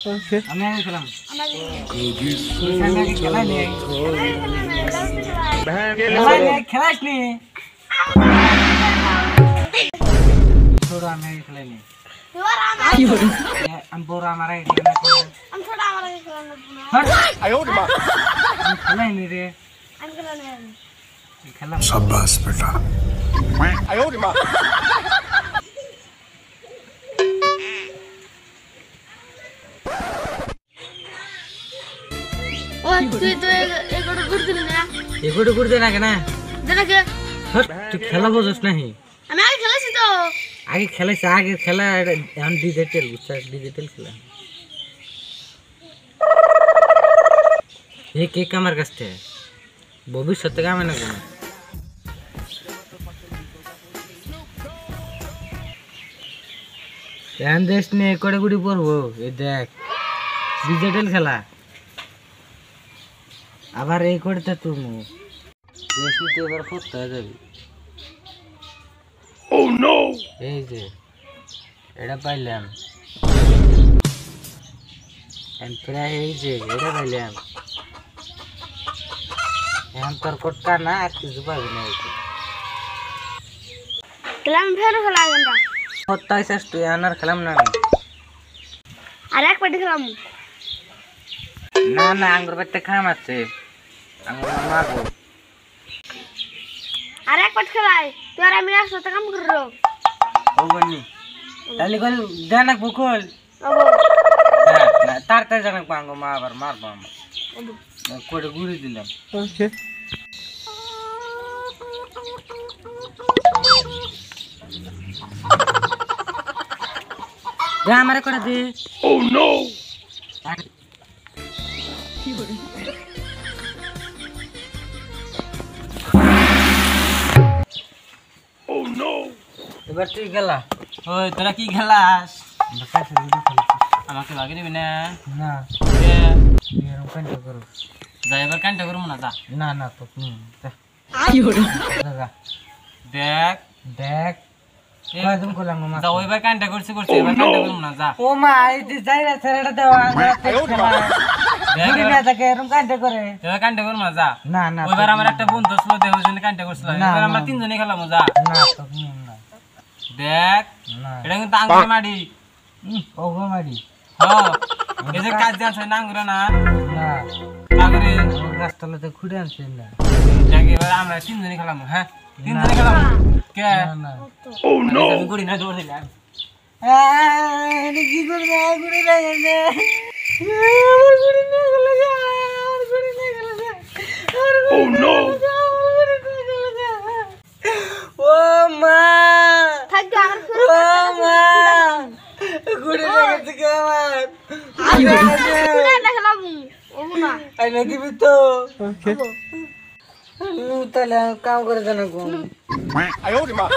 ওকে আমি আগে খেলাম খেলাস নি ছোড়ো আমি আগে খেলাইনি আমি বড় আমার আগে খেলাইনি রে খেলাম शाबाश बेटा এগুলো করতে না কেন তুই খেলা বোঝস নাহি আমি আগে খেলেছি তো আগে খেলাইছে আগে খেলা এখন ডিজিটাল বুঝছিস ডিজিটাল খেলা এই কেক আমার কাছ থেকে ভবিষ্যতে কামে না কোনো ধ্যান দেশ নিয়ে করে গুড়ি পড়বো এই দেখ ডিজিটাল খেলা আবার এই করতে তুমি দেশিতে এবার ফুটতে হয়ে যাবি এই যে এটা পাইলাম প্রায় এই যে এটা পাইলাম এখন তোর কটকা না আর কিছু পাবি না খেলাম ফের খেলা গেন্দা হত্যাই শেষ তুই আনার খেলাম না আর এক পাটি খেলাম না না আঙ্গুর বাড়িতে খাম আছে আঙ্গুর মারবো আর এক পাটি খেলাই তুই আর আমি একসাথে কাম করবো ও বন্নি তাহলে কল জানাক বুকল ওবো হ্যাঁ না তার জানাক পাঙ্গো মা আবার মারবো আমার করে গুড়ি দিলাম ওকে আমারে করে দে ও নো এবার তুই গেলা ওই তোরা কি খেলাস আমাকে ভাগে দিবি না না এ, এরকম কান্ড করো যা এবার কানটা করবো না যা না না তো দেখ দেখ কয়দিন করলাম মা যা ওইবার কানটা করছি এবার কানটা করবো না যা ও মা এই যে যাইরা ছেড়েটা দেওয়া দেখ ঘুরি না থাকে এরকম কান্ড করে এবার কানটা করবো না যা না না ওইবার আমার একটা বন্ধু ছিল দেহ জন্য কানটা করছিল এবার আমরা তিনজনে খেলাম যা না তো না দেখ না এটা কিন্তু আঙ্গুরে মারি ও গো মারি হ্যাঁ এই যে কাজ জানছ না আঙ্গুরে না না আঙ্গুরে গাছতলাতে খুঁড়ে আনছেন না দেখ এবার আমরা তিনজনে খেলাম হ্যাঁ তিনজনে খেলাম কে না ও নো আমি গুড়ি না দৌড় দিলাম কি করবে ঘুরে লাগে আমার ঘুরে নিয়ে গেল আমার ঘুরে নিয়ে গেল ও নো ও মা থাকবে আমার ও মা ঘুরে লেগেছে কে আমার খেলা খেলাম ওবো না আইনা দিবি তো ওকে তাহলে কাম করে জানা आयो रे माँ